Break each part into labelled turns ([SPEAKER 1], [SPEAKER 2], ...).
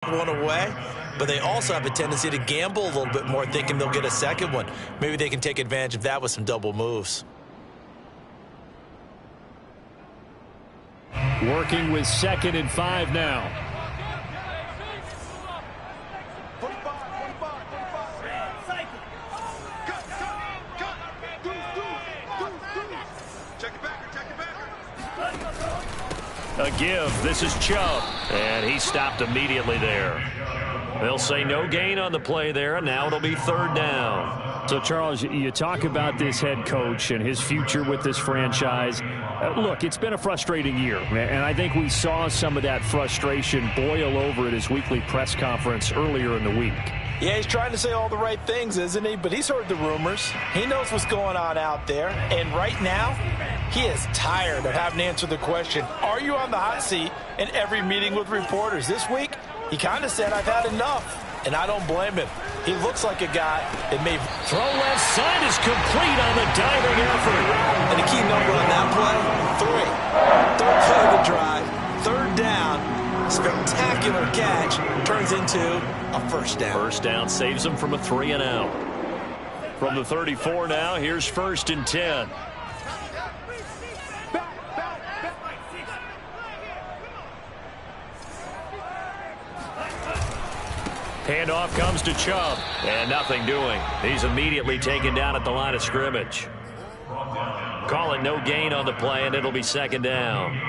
[SPEAKER 1] one away, but they also have a tendency to gamble a little bit more, thinking they'll get a second one. Maybe they can take advantage of that with some double moves.
[SPEAKER 2] Working with 2nd and 5 now. A give. This is Chubb. And he stopped immediately there. They'll say no gain on the play there, and now it'll be 3rd down. So, Charles, you talk about this head coach and his future with this franchise. Look, it's been a frustrating year, and I think we saw some of that frustration boil over at his weekly press conference earlier in the week.
[SPEAKER 1] Yeah, he's trying to say all the right things, isn't he? But he's heard the rumors. He knows what's going on out there. And right now, he is tired of having to answer the question, are you on the hot seat in every meeting with reporters? This week, he kind of said, I've had enough. And I don't blame him. He looks like a guy that may...
[SPEAKER 2] Throw left side is complete on the diving effort.
[SPEAKER 1] And the key number on that play, 3. 3rd play of the drive, 3rd down. Spectacular catch turns into a 1st down.
[SPEAKER 2] 1st down saves him from a 3 and out. From the 34 now, here's 1st and 10. Handoff comes to Chubb, and nothing doing. He's immediately taken down at the line of scrimmage. Call it no gain on the play, and it'll be 2nd down.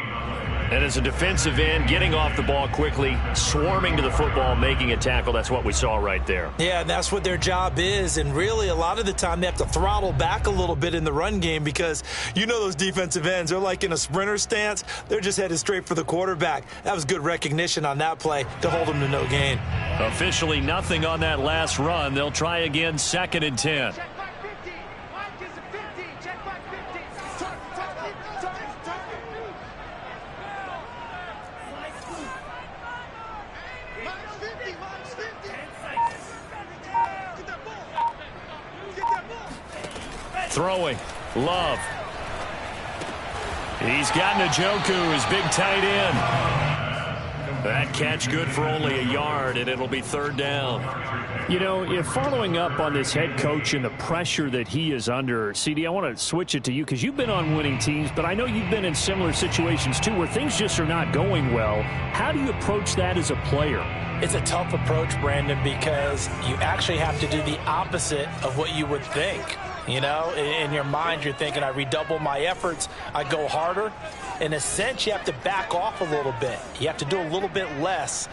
[SPEAKER 2] And as a defensive end, getting off the ball quickly, swarming to the football, making a tackle, that's what we saw right there.
[SPEAKER 1] Yeah, and that's what their job is. And really, a lot of the time, they have to throttle back a little bit in the run game because you know those defensive ends, they're like in a sprinter stance. They're just headed straight for the quarterback. That was good recognition on that play to hold them to no gain.
[SPEAKER 2] Officially nothing on that last run. They'll try again, 2nd and 10. Throwing. Love. He's got Njoku, his big tight end. That catch good for only a yard, and it'll be 3rd down. You know, if following up on this head coach and the pressure that he is under, CD, I want to switch it to you because you've been on winning teams, but I know you've been in similar situations too where things just are not going well. How do you approach that as a player?
[SPEAKER 1] It's a tough approach, Brandon, because you actually have to do the opposite of what you would think. You know, in your mind, you're thinking, I redouble my efforts, I go harder. In a sense, you have to back off a little bit. You have to do a little bit less.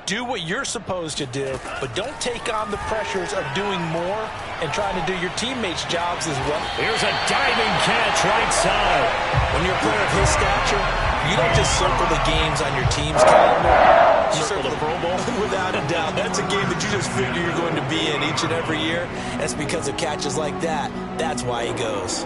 [SPEAKER 1] Do what you're supposed to do, but don't take on the pressures of doing more and trying to do your teammates' jobs as well.
[SPEAKER 2] Here's a diving catch right side.
[SPEAKER 1] When you're a player of his stature, you don't just circle the games on your team's calendar. You circle the Pro Bowl. Without a doubt. That's a game that you just figure you're going to be in each and every year. And it's because of catches like that. That's why he goes.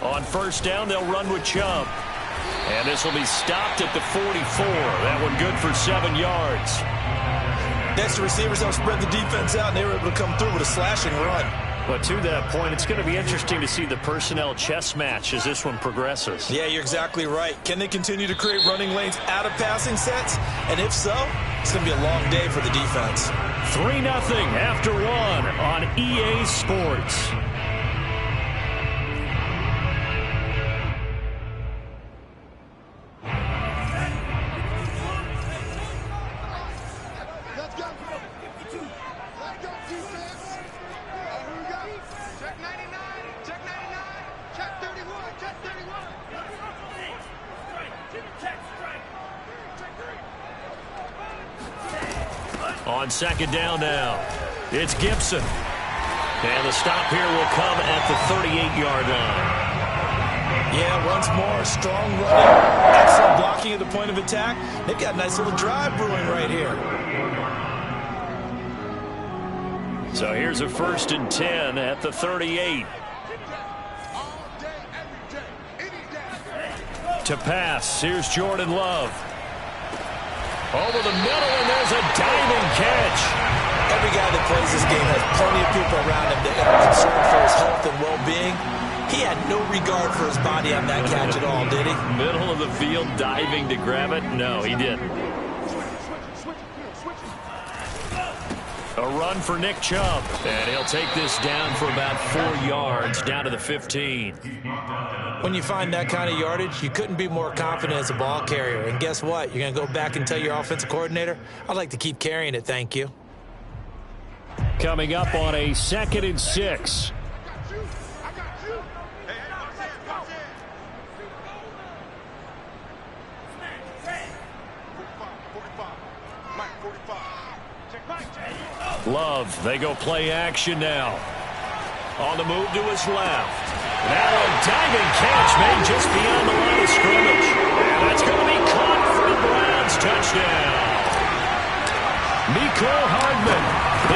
[SPEAKER 2] On 1st down, they'll run with Chubb. And this will be stopped at the 44. That one good for 7 yards.
[SPEAKER 1] Next, the receivers don't spread the defense out, and they were able to come through with a slashing run.
[SPEAKER 2] But to that point, it's going to be interesting to see the personnel chess match as this one progresses.
[SPEAKER 1] Yeah, you're exactly right. Can they continue to create running lanes out of passing sets? And if so, it's going to be a long day for the defense.
[SPEAKER 2] 3-0 after 1 on EA Sports. On 2nd down now, it's Gibson. And the stop here will come at the 38-yard line.
[SPEAKER 1] Yeah, once more, strong running, excellent blocking at the point of attack. They've got a nice little drive brewing right here.
[SPEAKER 2] So here's a 1st and 10 at the 38. To pass, here's Jordan Love. Over the middle, and there's a diving catch.
[SPEAKER 1] Every guy that plays this game has plenty of people around him that are concerned for his health and well-being. He had no regard for his body on that catch at all, did he?
[SPEAKER 2] Middle of the field, diving to grab it? No, he didn't. A run for Nick Chubb, and he'll take this down for about 4 yards, down to the 15.
[SPEAKER 1] When you find that kind of yardage, you couldn't be more confident as a ball carrier. And guess what? You're going to go back and tell your offensive coordinator, I'd like to keep carrying it, thank you.
[SPEAKER 2] Coming up on a 2nd and 6. Love, they go play action now. On the move to his left. Now a diving catch made just beyond the line of scrimmage. And that's going to be caught for the Browns. Touchdown. Mecole Hardman,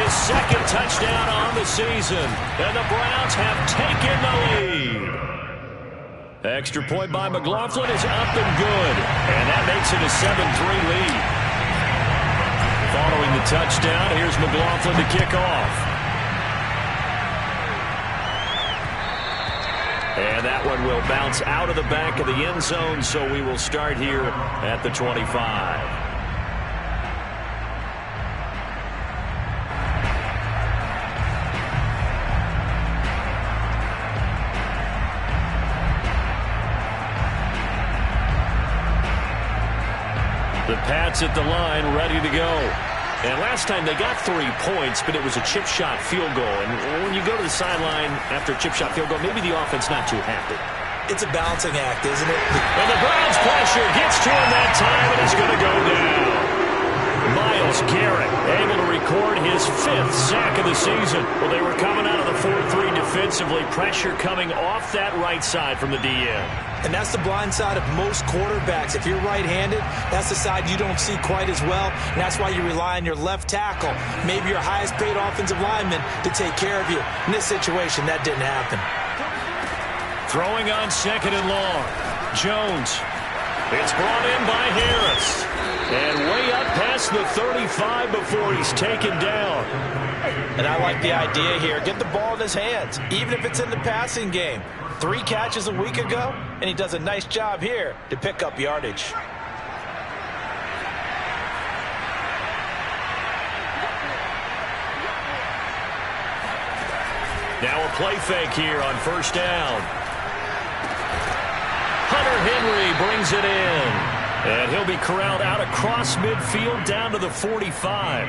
[SPEAKER 2] his 2nd touchdown on the season. And the Browns have taken the lead. Extra point by McLaughlin is up and good. And that makes it a 7-3 lead. Following the touchdown, here's McLaughlin to kick off. And that one will bounce out of the back of the end zone, so we will start here at the 25. The Pats at the line, ready to go. And last time they got 3 points, but it was a chip shot field goal. And when you go to the sideline after a chip shot field goal, maybe the offense not too happy.
[SPEAKER 1] It's a balancing act, isn't it?
[SPEAKER 2] And the Browns pressure gets to him that time, and it's going to go down. Myles Garrett able to record his 5th sack of the season. Well, they were coming out of the 4-3 defensively. Pressure coming off that right side from the DN.
[SPEAKER 1] And that's the blind side of most quarterbacks. If you're right-handed, that's the side you don't see quite as well. And that's why you rely on your left tackle, maybe your highest-paid offensive lineman, to take care of you. In this situation, that didn't happen.
[SPEAKER 2] Throwing on 2nd and long. Jones. It's brought in by Harris. And way up past the 35 before he's taken down.
[SPEAKER 1] And I like the idea here. Get the ball in his hands, even if it's in the passing game. 3 catches a week ago, and he does a nice job here to pick up yardage.
[SPEAKER 2] Now a play fake here on 1st down. Hunter Henry brings it in. And he'll be corralled out across midfield down to the 45.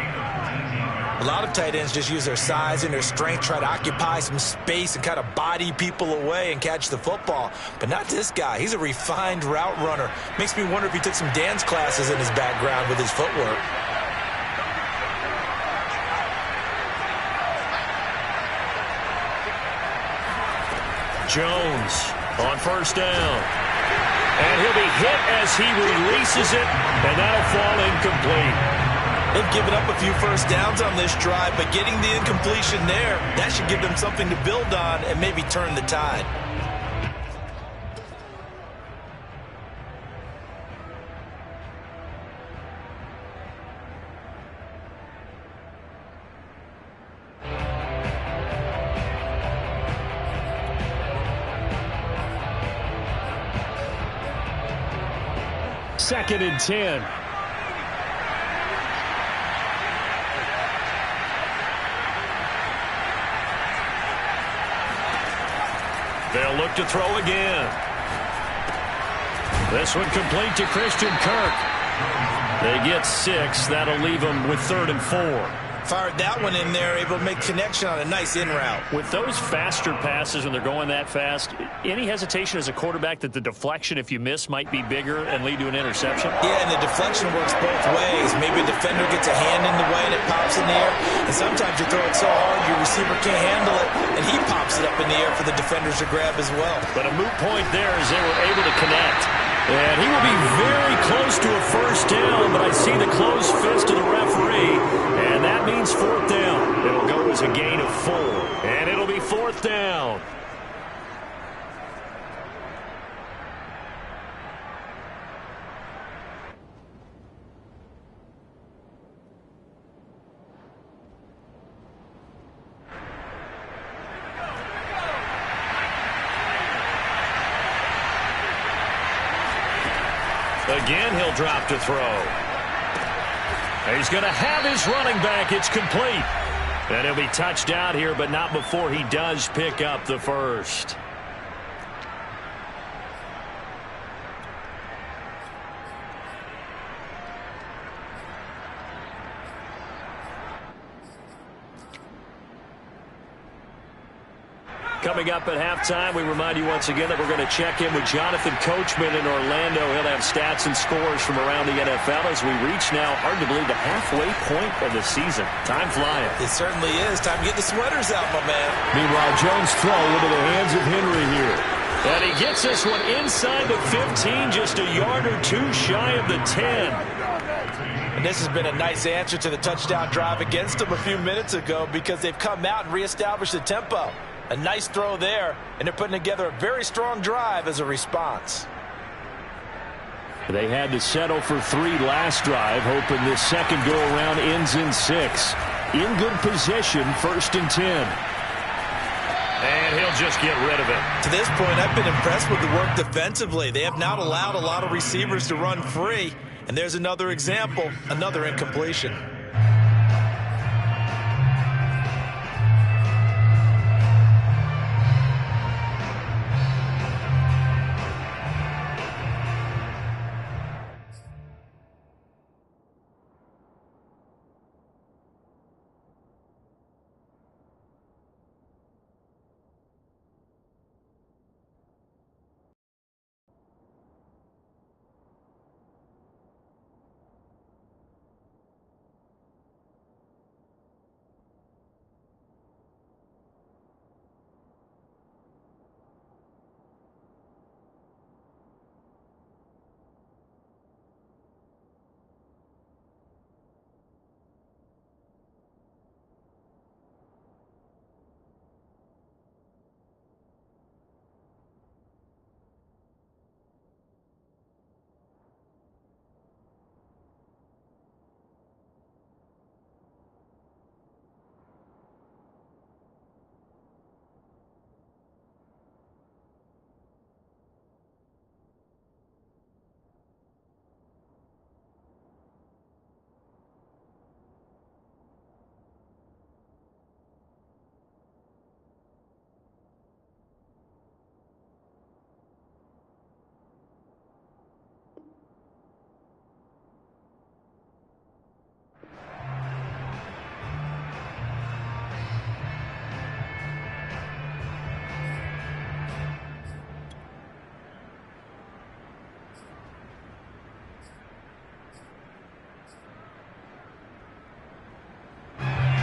[SPEAKER 1] A lot of tight ends just use their size and their strength, try to occupy some space and kind of body people away and catch the football. But not this guy. He's a refined route runner. Makes me wonder if he took some dance classes in his background with his footwork.
[SPEAKER 2] Jones on 1st down. And he'll be hit as he releases it, and that'll fall incomplete.
[SPEAKER 1] They've given up a few first downs on this drive, but getting the incompletion there, that should give them something to build on and maybe turn the tide.
[SPEAKER 2] Second and 10. They'll look to throw again. This one complete to Christian Kirk. They get 6. That'll leave them with 3rd and 4.
[SPEAKER 1] Fired that one in there, able to make connection on a nice in route.
[SPEAKER 2] With those faster passes when they're going that fast, any hesitation as a quarterback that the deflection, if you miss, might be bigger and lead to an interception?
[SPEAKER 1] Yeah, and the deflection works both ways. Maybe a defender gets a hand in the way and it pops in the air. And sometimes you throw it so hard your receiver can't handle it, and he pops it up in the air for the defenders to grab as well.
[SPEAKER 2] But a moot point there as they were able to connect. And he will be very close to a 1st down, but I see the closed fist of the referee, and that means 4th down. It'll go as a gain of 4, and it'll be 4th down. again. He'll drop to throw. He's going to have his running back. It's complete. And he'll be touched out here, but not before he does pick up the first. Coming up at halftime, we remind you once again that we're going to check in with Jonathan Coachman in Orlando. He'll have stats and scores from around the NFL as we reach now, hard to believe, the halfway point of the season. Time flying.
[SPEAKER 1] It certainly is. Time to get the sweaters out, my man.
[SPEAKER 2] Meanwhile, Jones' throw into the hands of Henry here. And he gets this one inside the 15, just a yard or two shy of the 10.
[SPEAKER 1] And this has been a nice answer to the touchdown drive against them a few minutes ago because they've come out and reestablished the tempo. A nice throw there, and they're putting together a very strong drive as a response.
[SPEAKER 2] They had to settle for 3 last drive, hoping this second go-around ends in 6. In good position, 1st and 10. And he'll just get rid of it.
[SPEAKER 1] To this point, I've been impressed with the work defensively. They have not allowed a lot of receivers to run free. And there's another example, another incompletion.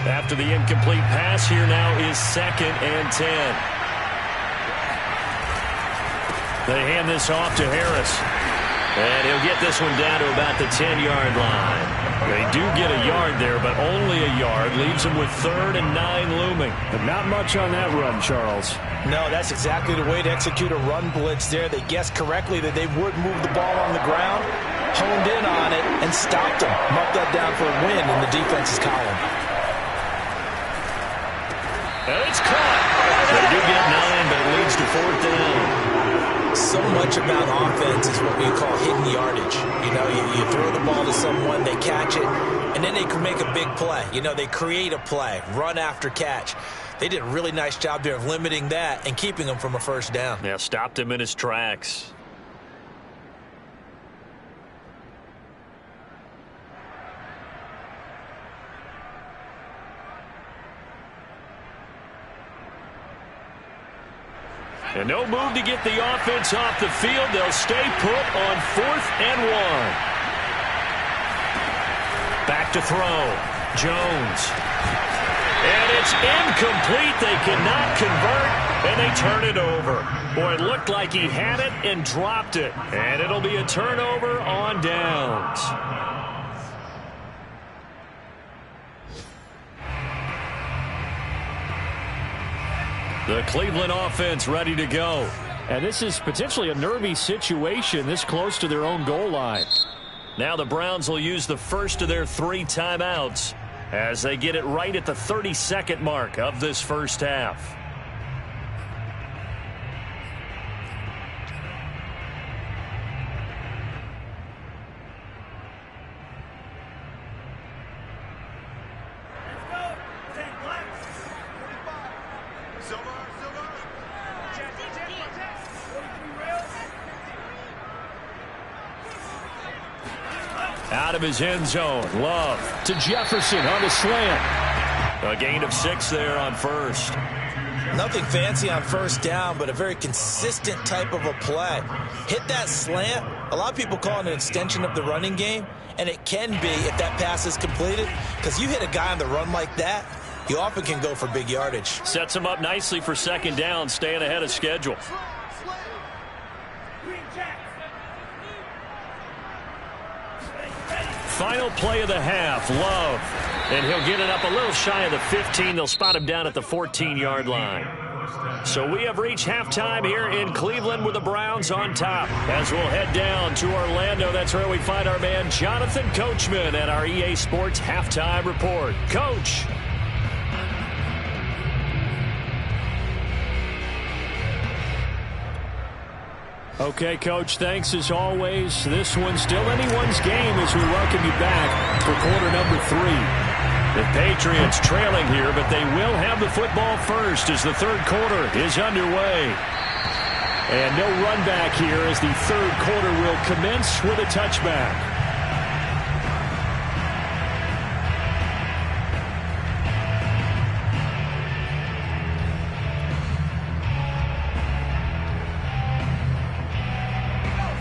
[SPEAKER 2] After the incomplete pass, here now is 2nd and 10. They hand this off to Harris. And he'll get this one down to about the 10-yard line. They do get a yard there, but only a yard. Leaves them with 3rd and 9 looming. But not much on that run, Charles.
[SPEAKER 1] No, that's exactly the way to execute a run blitz there. They guessed correctly that they would move the ball on the ground, honed in on it, and stopped them. Marked that down for a win in the defense's column.
[SPEAKER 2] And it's caught. They do get 9, but it leads to 4th down.
[SPEAKER 1] So much about offense is what we call hidden yardage. You know, you throw the ball to someone, they catch it, and then they can make a big play. You know, they create a play, run after catch. They did a really nice job there of limiting that and keeping him from a 1st down.
[SPEAKER 2] Yeah, stopped him in his tracks. And no move to get the offense off the field. They'll stay put on 4th and 1. Back to throw. Jones. And it's incomplete. They cannot convert, and they turn it over. Boy, it looked like he had it and dropped it. And it'll be a turnover on downs. The Cleveland offense ready to go. And this is potentially a nervy situation this close to their own goal line. Now the Browns will use the first of their 3 timeouts as they get it right at the 32nd mark of this first half. Out of his end zone. Love to Jefferson on the slant. A gain of 6 there on first.
[SPEAKER 1] Nothing fancy on first down, but a very consistent type of a play. Hit that slant. A lot of people call it an extension of the running game, and it can be if that pass is completed, because you hit a guy on the run like that, you often can go for big yardage.
[SPEAKER 2] Sets him up nicely for second down, staying ahead of schedule. Final play of the half, Love. And he'll get it up a little shy of the 15. They'll spot him down at the 14-yard line. So we have reached halftime here in Cleveland with the Browns on top. As we'll head down to Orlando, that's where we find our man Jonathan Coachman at our EA Sports Halftime Report. Coach. Okay, Coach, thanks as always. This one's still anyone's game as we welcome you back for quarter number 3. The Patriots trailing here, but they will have the football first as the third quarter is underway. And no run back here as the third quarter will commence with a touchback.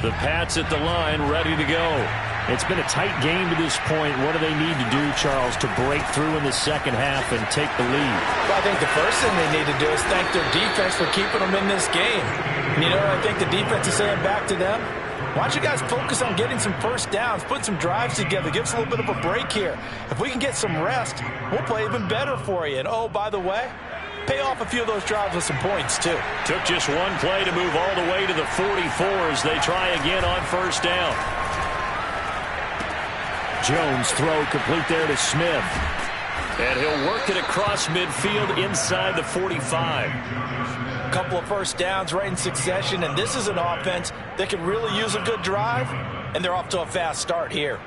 [SPEAKER 2] The Pats at the line, ready to go. It's been a tight game to this point. What do they need to do, Charles, to break through in the second half and take the lead?
[SPEAKER 1] Well, I think the first thing they need to do is thank their defense for keeping them in this game. And you know what I think the defense is saying back to them? Why don't you guys focus on getting some first downs, put some drives together, give us a little bit of a break here. If we can get some rest, we'll play even better for you. And, oh, by the way, pay off a few of those drives with some points, too.
[SPEAKER 2] Took just one play to move all the way to the 44 as they try again on first down. Jones throw complete there to Smith. And he'll work it across midfield inside the 45.
[SPEAKER 1] A couple of first downs right in succession, and this is an offense that can really use a good drive, and they're off to a fast start here.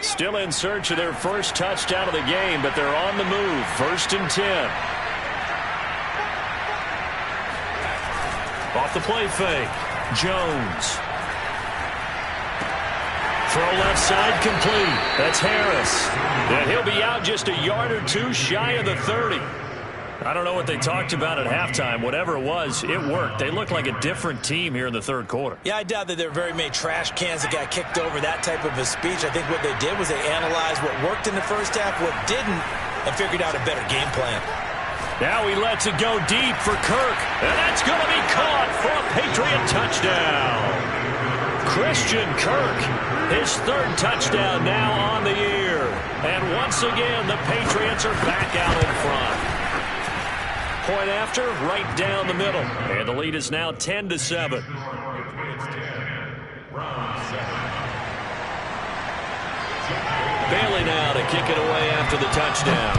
[SPEAKER 2] Still in search of their first touchdown of the game, but they're on the move. 1st and 10. Off the play fake. Jones. Throw left side complete. That's Harris. And he'll be out just a yard or two shy of the 30. I don't know what they talked about at halftime. Whatever it was, it worked. They look like a different team here in the third quarter.
[SPEAKER 1] Yeah, I doubt that there were very many trash cans that got kicked over, that type of a speech. I think what they did was they analyzed what worked in the first half, what didn't, and figured out a better game plan.
[SPEAKER 2] Now he lets it go deep for Kirk. And that's going to be caught for a Patriot touchdown. Christian Kirk, his 3rd touchdown now on the year. And once again, the Patriots are back out in front. Point after, right down the middle. And the lead is now 10-7. Bailey now to kick it away after the touchdown.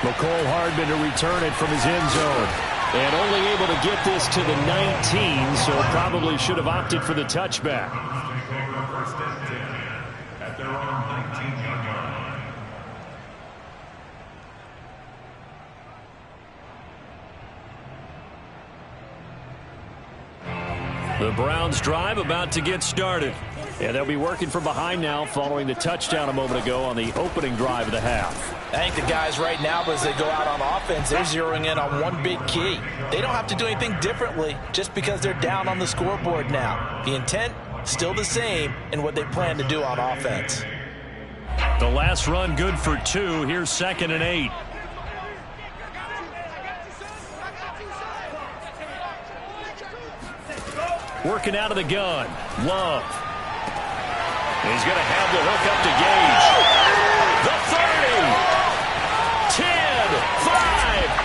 [SPEAKER 2] McCole Hardman to return it from his end zone. And only able to get this to the 19, so probably should have opted for the touchback. The Browns drive about to get started. And they'll be working from behind now following the touchdown a moment ago on the opening drive of the half.
[SPEAKER 1] I think the guys right now, as they go out on offense, they're zeroing in on one big key. They don't have to do anything differently just because they're down on the scoreboard now. The intent, still the same in what they plan to do on offense.
[SPEAKER 2] The last run good for 2. Here's 2nd and 8. Working out of the gun. Love. He's going to have the hook up to Gage. The 30. 10, 5,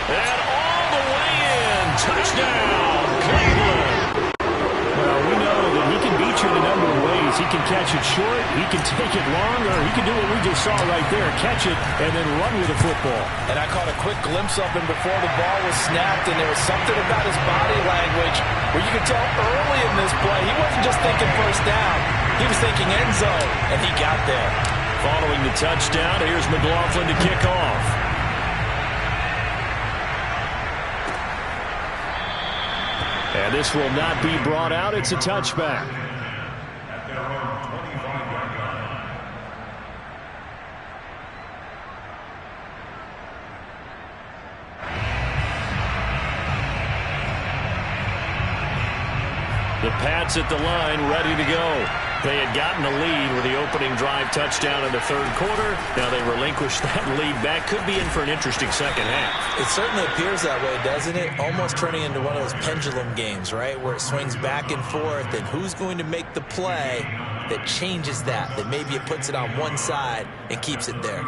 [SPEAKER 2] and all the way in. Touchdown, Cleveland. Well, we know that he can beat you in a number of ways. He can catch it short, he can take it long, or he can do what we just saw right there, catch it and then run with the football.
[SPEAKER 1] And I caught a quick glimpse of him before the ball was snapped, and there was something about his body language where you could tell early in this play he wasn't just thinking first down. He was thinking end zone, and he got there.
[SPEAKER 2] Following the touchdown, here's McLaughlin to kick off. And this will not be brought out. It's a touchback. The Pats at the line, ready to go. They had gotten the lead with the opening drive touchdown in the third quarter. Now they relinquished that lead back. Could be in for an interesting second half.
[SPEAKER 1] It certainly appears that way, doesn't it? Almost turning into one of those pendulum games, right, where it swings back and forth, and who's going to make the play that changes that maybe it puts it on one side and keeps it there.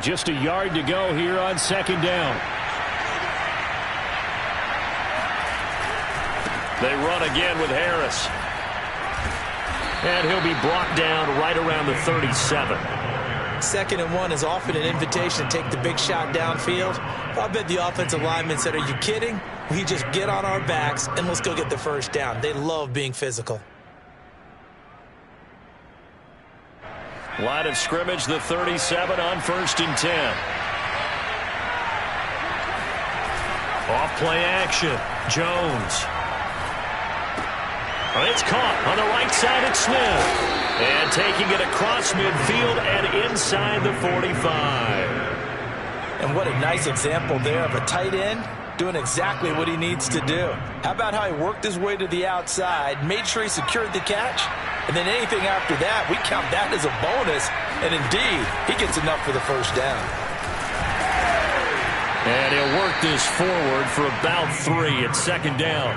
[SPEAKER 2] Just a yard to go here on second down. They run again with Harris. And he'll be brought down right around the 37.
[SPEAKER 1] 2nd and 1 is often an invitation to take the big shot downfield. I bet the offensive lineman said, are you kidding? We just get on our backs and let's go get the first down. They love being physical.
[SPEAKER 2] Line of scrimmage, the 37 on 1st and 10. Off play action. Jones. It's caught on the right side at Smith. And taking it across midfield and inside the 45.
[SPEAKER 1] And what a nice example there of a tight end doing exactly what he needs to do. How about how he worked his way to the outside, made sure he secured the catch, and then anything after that, we count that as a bonus. And indeed, he gets enough for the first down.
[SPEAKER 2] And he'll work this forward for about 3 at 2nd down.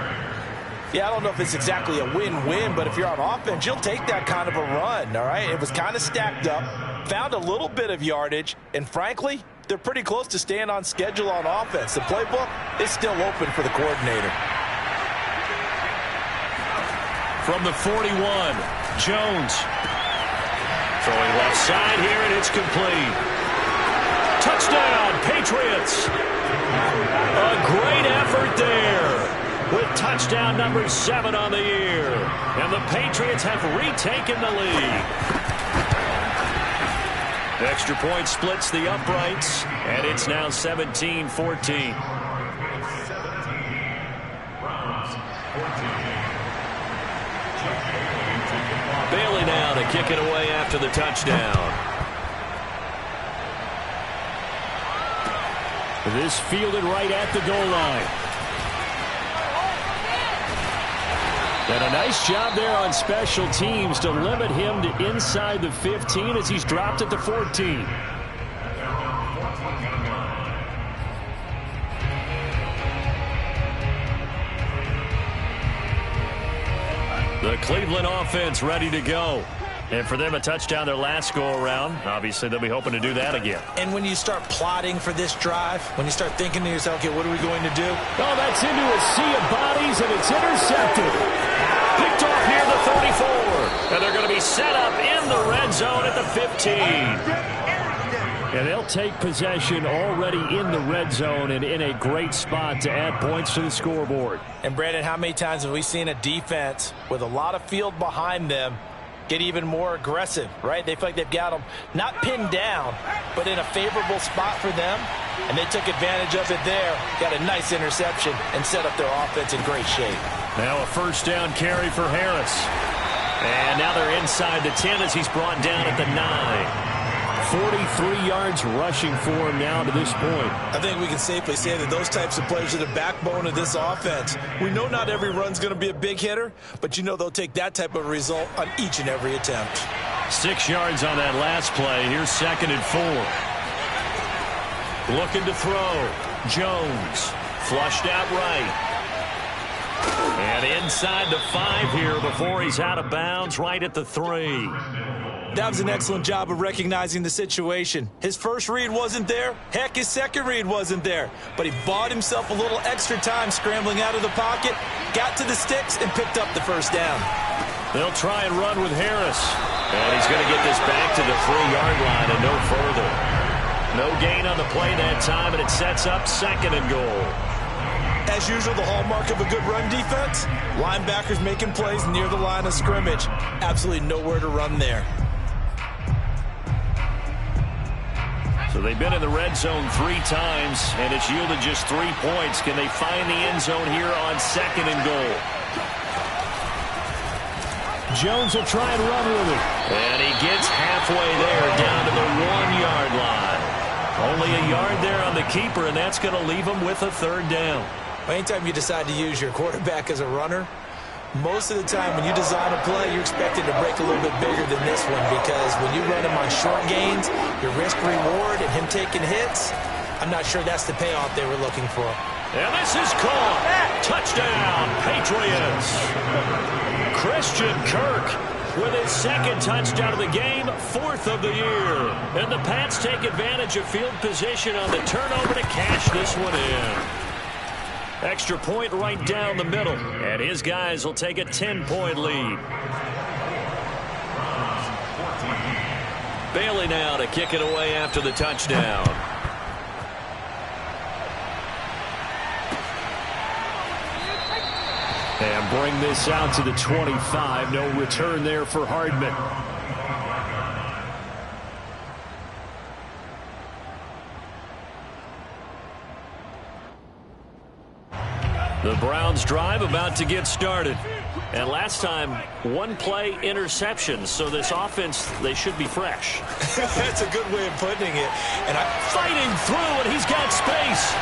[SPEAKER 1] Yeah, I don't know if it's exactly a win-win, but if you're on offense, you'll take that kind of a run, all right? It was kind of stacked up, found a little bit of yardage, and frankly, they're pretty close to staying on schedule on offense. The playbook is still open for the coordinator.
[SPEAKER 2] From the 41, Jones. Throwing left side here, and it's complete. Touchdown, Patriots. A great effort there, with touchdown number 7 on the year. And the Patriots have retaken the lead. Extra point splits the uprights, and it's now 17-14. Bailey now to kick it away after the touchdown. This fielded right at the goal line. And a nice job there on special teams to limit him to inside the 15 as he's dropped at the 14. The Cleveland offense ready to go. And for them, a touchdown their last go-around. Obviously, they'll be hoping to do that again.
[SPEAKER 1] And when you start plotting for this drive, when you start thinking to yourself, okay, what are we going to do?
[SPEAKER 2] Oh, that's into a sea of bodies, and it's intercepted. Picked off near the 34. And they're going to be set up in the red zone at the 15. And they'll take possession already in the red zone and in a great spot to add points to the scoreboard.
[SPEAKER 1] And, Brandon, how many times have we seen a defense with a lot of field behind them get even more aggressive, right? They feel like they've got them not pinned down, but in a favorable spot for them, and they took advantage of it there, got a nice interception, and set up their offense in great shape.
[SPEAKER 2] Now a first down carry for Harris. And now they're inside the 10 as he's brought down at the 9. 43 yards rushing for him now to this point.
[SPEAKER 1] I think we can safely say that those types of players are the backbone of this offense. We know not every run's going to be a big hitter, but you know they'll take that type of result on each and every attempt.
[SPEAKER 2] 6 yards on that last play. Here's 2nd and 4. Looking to throw. Jones. Flushed out right. And inside the 5 here before he's out of bounds right at the 3.
[SPEAKER 1] That was an excellent job of recognizing the situation. His first read wasn't there. Heck, his second read wasn't there. But he bought himself a little extra time scrambling out of the pocket, got to the sticks, and picked up the first down.
[SPEAKER 2] They'll try and run with Harris. And he's going to get this back to the 3-yard line and no further. No gain on the play that time, and it sets up 2nd and goal.
[SPEAKER 1] As usual, the hallmark of a good run defense, linebackers making plays near the line of scrimmage. Absolutely nowhere to run there.
[SPEAKER 2] So So they've been in the red zone 3 times, and it's yielded just 3 points. Can they find the end zone here on 2nd and goal?
[SPEAKER 3] Jones will try and run with it.
[SPEAKER 2] And he gets halfway there, down to the 1-yard line. Only a yard there on the keeper, and that's going to leave him with a 3rd down.
[SPEAKER 1] Anytime you decide to use your quarterback as a runner, most of the time when you design a play, you're expected to break a little bit bigger than this one, because when you run him on short gains, your risk-reward and him taking hits, I'm not sure that's the payoff they were looking for.
[SPEAKER 2] And this is caught. Touchdown, Patriots. Christian Kirk with his 2nd touchdown of the game, 4th of the year. And the Pats take advantage of field position on the turnover to cash this one in. Extra point right down the middle. And his guys will take a 10-point lead. Bailey now to kick it away after the touchdown. And bring this out to the 25. No return there for Hardman. The Browns drive about to get started. And last time, 1-play interception. So this offense, they should be fresh.
[SPEAKER 1] That's a good way of putting it. And
[SPEAKER 2] fighting through, and he's got space.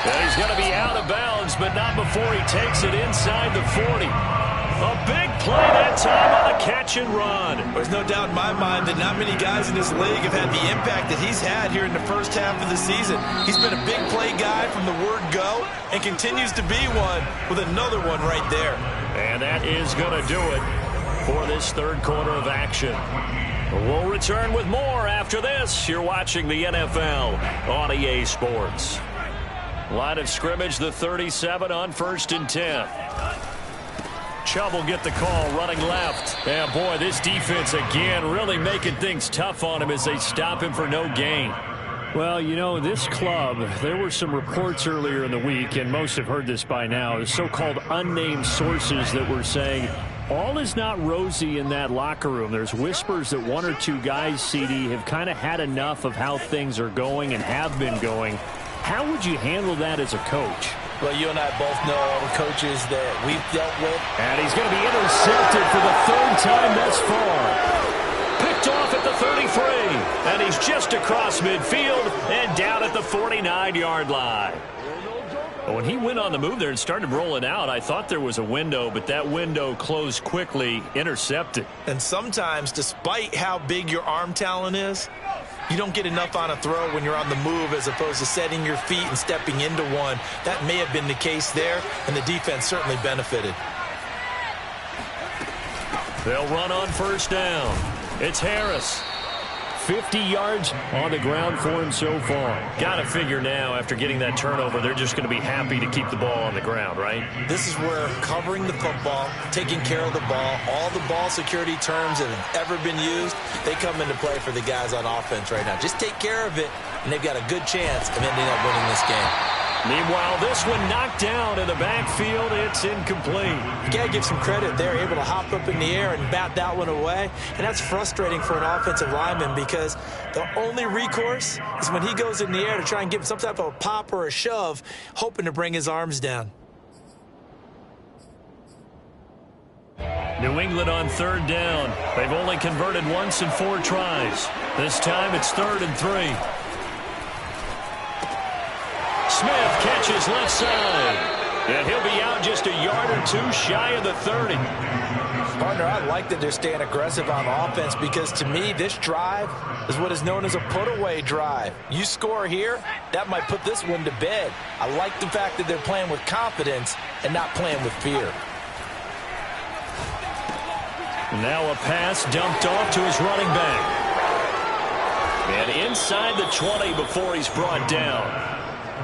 [SPEAKER 2] And he's going to be out of bounds, but not before he takes it inside the 40. A big play that time on the catch and run.
[SPEAKER 1] There's no doubt in my mind that not many guys in this league have had the impact that he's had here in the first half of the season. He's been a big play guy from the word go and continues to be one with another one right there.
[SPEAKER 2] And that is going to do it for this 3rd quarter of action. We'll return with more after this. You're watching the NFL on EA Sports. Line of scrimmage, the 37 on 1st and 10. Chubb will get the call, running left. And boy, this defense again really making things tough on him as they stop him for no gain.
[SPEAKER 3] Well, you know, this club, there were some reports earlier in the week, and most have heard this by now, the so-called unnamed sources that were saying all is not rosy in that locker room. There's whispers that 1 or 2 guys, CD, have kind of had enough of how things are going and have been going. How would you handle that as a coach?
[SPEAKER 1] Well, you and I both know all the coaches that we've dealt with.
[SPEAKER 2] And he's going to be intercepted for the 3rd time thus far. Picked off at the 33. And he's just across midfield and down at the 49-yard line. When he went on the move there and started rolling out, I thought there was a window, but that window closed quickly, intercepted.
[SPEAKER 1] And sometimes, despite how big your arm talent is, you don't get enough on a throw when you're on the move as opposed to setting your feet and stepping into one. That may have been the case there, and the defense certainly benefited.
[SPEAKER 2] They'll run on 1st down. It's Harris. 50 yards on the ground for him so far. Got to figure now, after getting that turnover, they're just going to be happy to keep the ball on the ground, right?
[SPEAKER 1] This is where covering the football, taking care of the ball, all the ball security terms that have ever been used, they come into play for the guys on offense right now. Just take care of it, and they've got a good chance of ending up winning this game.
[SPEAKER 2] Meanwhile, this one knocked down in the backfield. It's incomplete.
[SPEAKER 1] You got to give some credit. They're able to hop up in the air and bat that one away. And that's frustrating for an offensive lineman because the only recourse is when he goes in the air to try and give some type of a pop or a shove, hoping to bring his arms down.
[SPEAKER 2] New England on 3rd down. They've only converted once in 4 tries. This time it's 3rd and 3. Smith catches left side. And he'll be out just a yard or 2 shy of the 30.
[SPEAKER 1] Partner, I like that they're staying aggressive on offense because to me, this drive is what is known as a put-away drive. You score here, that might put this one to bed. I like the fact that they're playing with confidence and not playing with fear.
[SPEAKER 2] Now a pass dumped off to his running back. And inside the 20 before he's brought down.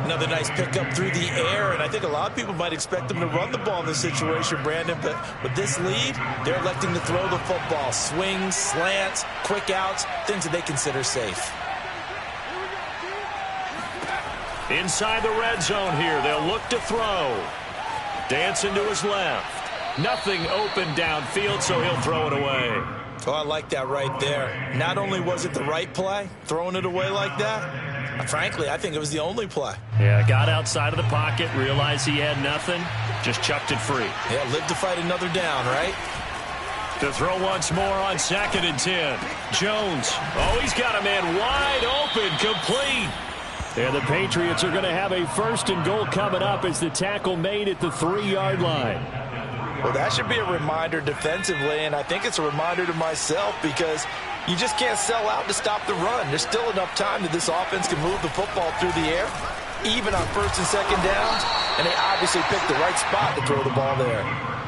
[SPEAKER 1] Another nice pickup through the air, and I think a lot of people might expect them to run the ball in this situation, Brandon, but with this lead, they're electing to throw the football. Swings, slants, quick outs, things that they consider safe.
[SPEAKER 2] Inside the red zone here, they'll look to throw. Dancing to his left. Nothing open downfield, so he'll throw it away.
[SPEAKER 1] Oh, I like that right there. Not only was it the right play, throwing it away like that, frankly, I think it was the only play.
[SPEAKER 3] Yeah, got outside of the pocket, realized he had nothing, just chucked it free.
[SPEAKER 1] Yeah, live to fight another down, right?
[SPEAKER 3] To throw once more on 2nd and 10. Jones. Oh, he's got a man wide open, complete. And the Patriots are going to have a 1st and goal coming up as the tackle made at the 3-yard line.
[SPEAKER 1] Well, that should be a reminder defensively, and I think it's a reminder to myself because you just can't sell out to stop the run. There's still enough time that this offense can move the football through the air, even on 1st and 2nd downs, and they obviously picked the right spot to throw the ball there.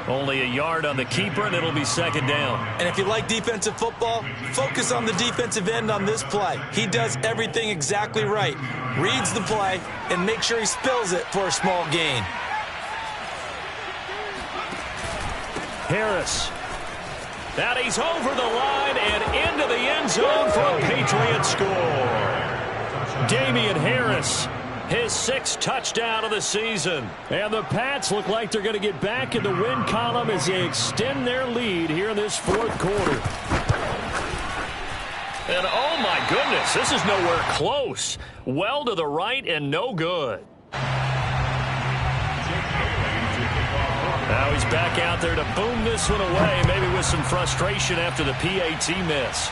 [SPEAKER 3] Only a yard on the keeper, and it'll be 2nd down.
[SPEAKER 1] And if you like defensive football, focus on the defensive end on this play. He does everything exactly right. Reads the play and make sure he spills it for a small gain.
[SPEAKER 3] Harris. That he's over the line and into the end zone for a Patriot score. Damian Harris, his 6th touchdown of the season. And the Pats look like they're going to get back in the win column as they extend their lead here in this 4th quarter. And oh my goodness, this is nowhere close. Well to the right and no good. Now he's back out there to boom this one away, maybe with some frustration after the PAT miss.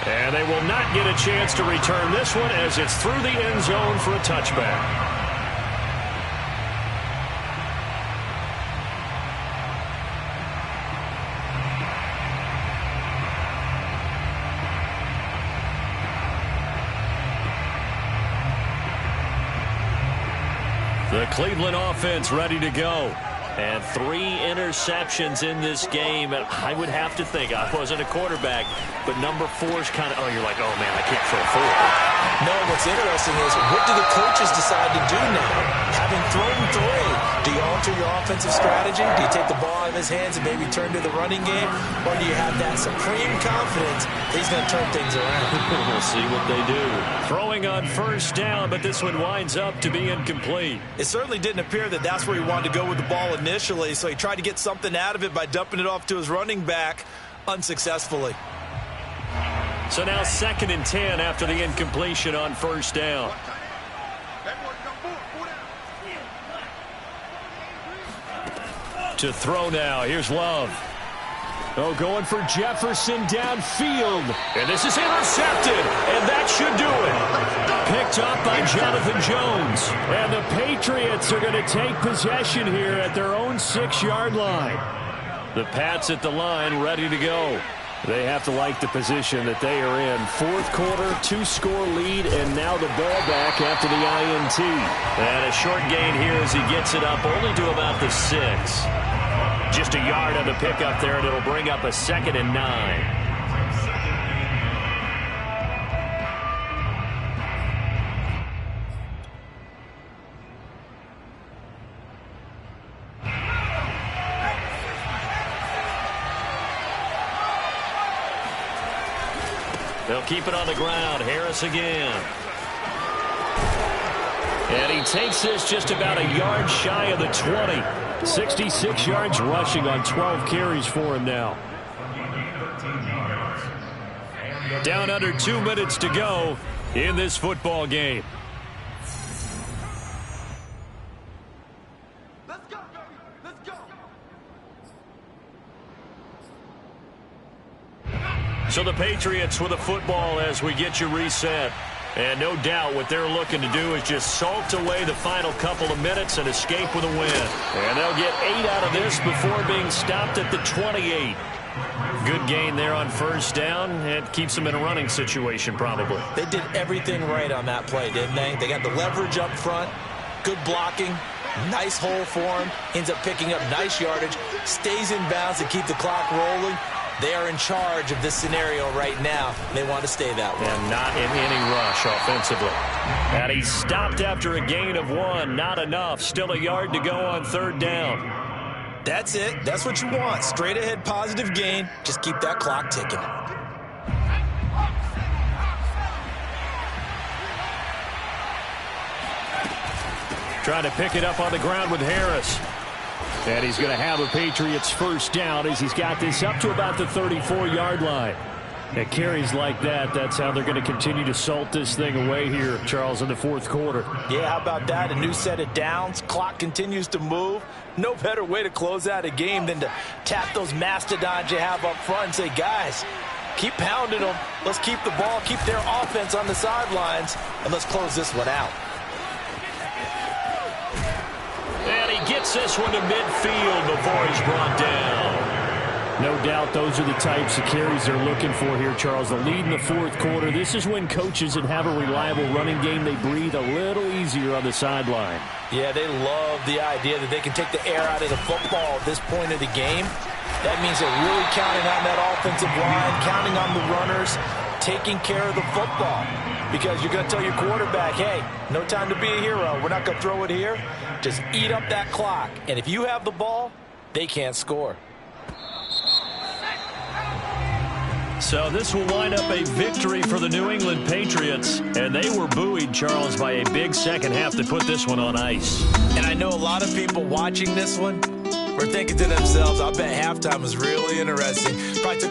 [SPEAKER 3] And they will not get a chance to return this one as it's through the end zone for a touchback. The Cleveland offense ready to go. And 3 interceptions in this game. And I would have to think, I wasn't a quarterback, but number 4's kind of, oh, you're like, oh, man, I can't throw 4.
[SPEAKER 1] No, what's interesting is what do the coaches decide to do now? Having thrown 3, do you alter your offensive strategy? Do you take the ball out of his hands and maybe turn to the running game? Or do you have that supreme confidence that he's going to turn things around?
[SPEAKER 3] We'll see what they do. Throwing on 1st down, but this one winds up to be incomplete.
[SPEAKER 1] It certainly didn't appear that that's where he wanted to go with the ball initially, so he tried to get something out of it by dumping it off to his running back unsuccessfully.
[SPEAKER 3] So now 2nd and 10 after the incompletion on 1st down. To throw now, here's Love. Oh, going for Jefferson downfield. And this is intercepted, and that should do it. Picked up by Jonathan Jones. And the Patriots are going to take possession here at their own 6-yard line. The Pats at the line ready to go. They have to like the position that they are in. 4th quarter, 2-score lead, and now the ball back after the INT. And a short gain here as he gets it up only to about the 6. Just a yard on the pickup there, and it'll bring up a 2nd and 9. They'll keep it on the ground. Harris again. And he takes this just about a yard shy of the 20. 66 yards rushing on 12 carries for him now. Down under 2 minutes to go in this football game.
[SPEAKER 4] Let's go, baby. Let's go.
[SPEAKER 3] So the Patriots with a football as we get you reset. And no doubt what they're looking to do is just salt away the final couple of minutes and escape with a win. And they'll get 8 out of this before being stopped at the 28. Good gain there on 1st down. It keeps them in a running situation probably.
[SPEAKER 1] They did everything right on that play, didn't they? They got the leverage up front, good blocking, nice hole for him, ends up picking up nice yardage, stays in bounds to keep the clock rolling. They are in charge of this scenario right now. They want to stay that way.
[SPEAKER 3] And not in any rush offensively. And he's stopped after a gain of 1. Not enough. Still a yard to go on 3rd down.
[SPEAKER 1] That's it. That's what you want. Straight ahead positive gain. Just keep that clock ticking.
[SPEAKER 3] Trying to pick it up on the ground with Harris. And he's going to have a Patriots first down as he's got this up to about the 34-yard line. And carries like that, that's how they're going to continue to salt this thing away here, Charles, in the fourth quarter.
[SPEAKER 1] Yeah, how about that? A new set of downs. Clock continues to move. No better way to close out a game than to tap those mastodons you have up front and say, guys, keep pounding them. Let's keep the ball, keep their offense on the sidelines, and let's close this one out.
[SPEAKER 2] And he gets this one to midfield before he's brought down.
[SPEAKER 3] No doubt those are the types of carries they're looking for here, Charles. The lead in the fourth quarter. This is when coaches that have a reliable running game, they breathe a little easier on the sideline.
[SPEAKER 1] Yeah, they love the idea that they can take the air out of the football at this point of the game. That means they're really counting on that offensive line, counting on the runners, taking care of the football. Because you're going to tell your quarterback, hey, no time to be a hero. We're not going to throw it here. Just eat up that clock. And if you have the ball, they can't score.
[SPEAKER 2] So this will wind up a victory for the New England Patriots. And they were buoyed, Charles, by a big second half to put this one on ice.
[SPEAKER 1] And I know a lot of people watching this one were thinking to themselves, I bet halftime was really interesting. Probably took